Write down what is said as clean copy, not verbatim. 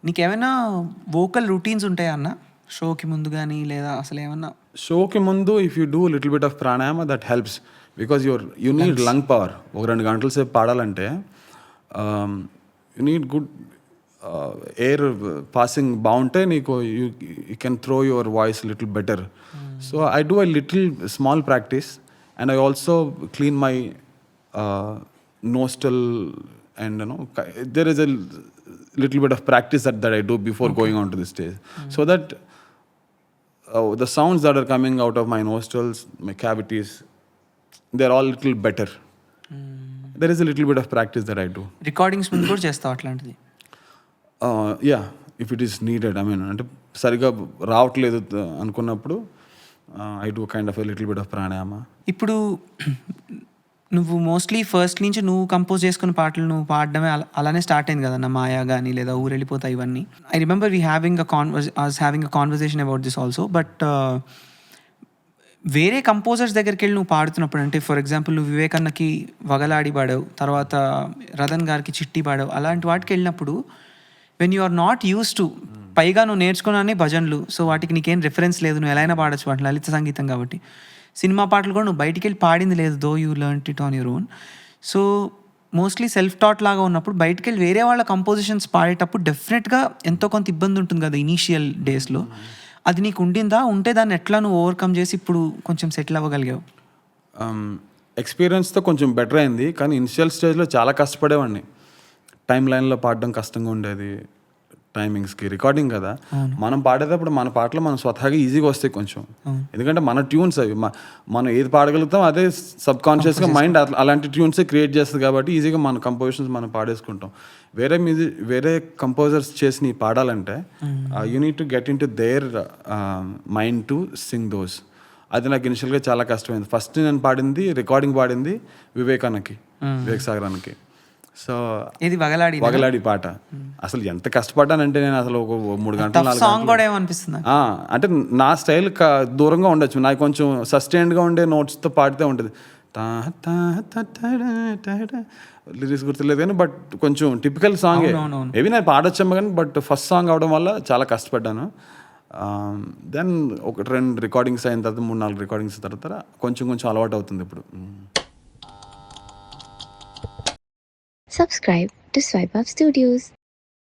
నీకేమైనా vocal routines ఉంటాయా అన్న? షోకి ముందు గానీ లేదా అసలేమన్నా? షోకి ముందు if you do little bit of pranayama that helps because you need lung power. ఒక 2 గంటల సేపు పాడాలంటే you need good air passing బాగుంటే నీకు you can throw your voice little better. So I do I little small practice and I also clean my nostril and there is a little bit of practice that I do before going onto the stage, so that the sounds that are coming out of my nostrils, my cavities, they're all little better. There is a little bit of practice that I do. Recordings ముందు కూడా చేస్తావు అట్లాంటిది? Yeah, if it is needed. I mean, అంటే సరిగా రావట్లేదు అనుకున్నప్పుడు I do kind of a little bit of pranayama. ఇప్పుడు నువ్వు మోస్ట్లీ ఫస్ట్ నుంచి నువ్వు కంపోజ్ చేసుకున్న పాటలు నువ్వు పాడడమే అలానే స్టార్ట్ అయింది కదా, నా మాయా కానీ లేదా ఊరెళ్ళిపోతా ఇవన్నీ. I remember we having a conversation about this also. But వేరే కంపోజర్స్ దగ్గరికి వెళ్ళి నువ్వు పాడుతున్నప్పుడు, అంటే ఫర్ ఎగ్జాంపుల్ నువ్వు వివేకన్నకి వగలాడి పాడావు, తర్వాత రతన్ గారికి చిట్టి పాడావు, అలాంటి వాటికి వెళ్ళినప్పుడు when you are not used to, పైగా నువ్వు నేర్చుకున్నానే భజనలు, సో వాటికి నీకేం రిఫరెన్స్ లేదు, నువ్వు ఎలా అయినా పాడచ్చు వాటి లలిత సంగీతం కాబట్టి. సినిమా పాటలు కూడా నువ్వు బయటికి వెళ్ళి పాడింది లేదు, though you learn it on your own. So mostly self taught లాగా ఉన్నప్పుడు బయటికి వెళ్ళి వేరే వాళ్ళ కంపోజిషన్స్ పాడేటప్పుడు డెఫినెట్గా ఎంతో కొంత ఇబ్బంది ఉంటుంది కదా ఇనీషియల్ డేస్లో. అది నీకు ఉండిందా? ఉంటే దాన్ని ఎట్లా నువ్వు ఓవర్కమ్ చేసి ఇప్పుడు కొంచెం సెటిల్ అవ్వగలిగావు? ఎక్స్పీరియన్స్తో కొంచెం బెటర్ అయింది, కానీ ఇనిషియల్ స్టేజ్లో చాలా కష్టపడేవాడిని. టైం లైన్లో పాడడం కష్టంగా ఉండేది, టైమింగ్స్కి. రికార్డింగ్ కదా, మనం పాడేటప్పుడు మన పాటలు మనం స్వతహాగా ఈజీగా వస్తాయి కొంచెం, ఎందుకంటే మన ట్యూన్స్ అవి మనం ఏది పాడగలుగుతాం అదే సబ్ కాన్షియస్గా మైండ్ అలాంటి ట్యూన్సే క్రియేట్ చేస్తుంది కాబట్టి ఈజీగా మన కంపోజిషన్స్ మనం పాడేసుకుంటాం. వేరే కంపోజర్స్ చేసి పాడాలంటే you need to get into their mind to sing those. అది నాకు ఇనిషియల్గా చాలా కష్టమైంది. ఫస్ట్ నేను రికార్డింగ్ పాడింది వివేక్ సాగర్ అన్నకి. సో ఇది వగలాడి పాట అసలు ఎంత కష్టపడ్డానంటే నేను అసలు ఒక 3 గంటలు సాంగ్ కూడా ఏమనిపిస్తుంది అంటే నా స్టైల్ దూరంగా ఉండొచ్చు, నాకు కొంచెం సస్టైన్డ్గా ఉండే నోట్స్తో పాడితే ఉంటుంది. లిరిక్స్ గుర్తులేదు కానీ బట్ కొంచెం టిపికల్ సాంగ్ ఏవి నేను పాడొచ్చాము కానీ, బట్ ఫస్ట్ సాంగ్ అవడం వల్ల చాలా కష్టపడ్డాను. దెన్ 1-2 రికార్డింగ్స్ అయిన తర్వాత 3-4 రికార్డింగ్స్ తర్వాత కొంచెం అలవాటు అవుతుంది ఇప్పుడు. Subscribe to Swipe Up Studios.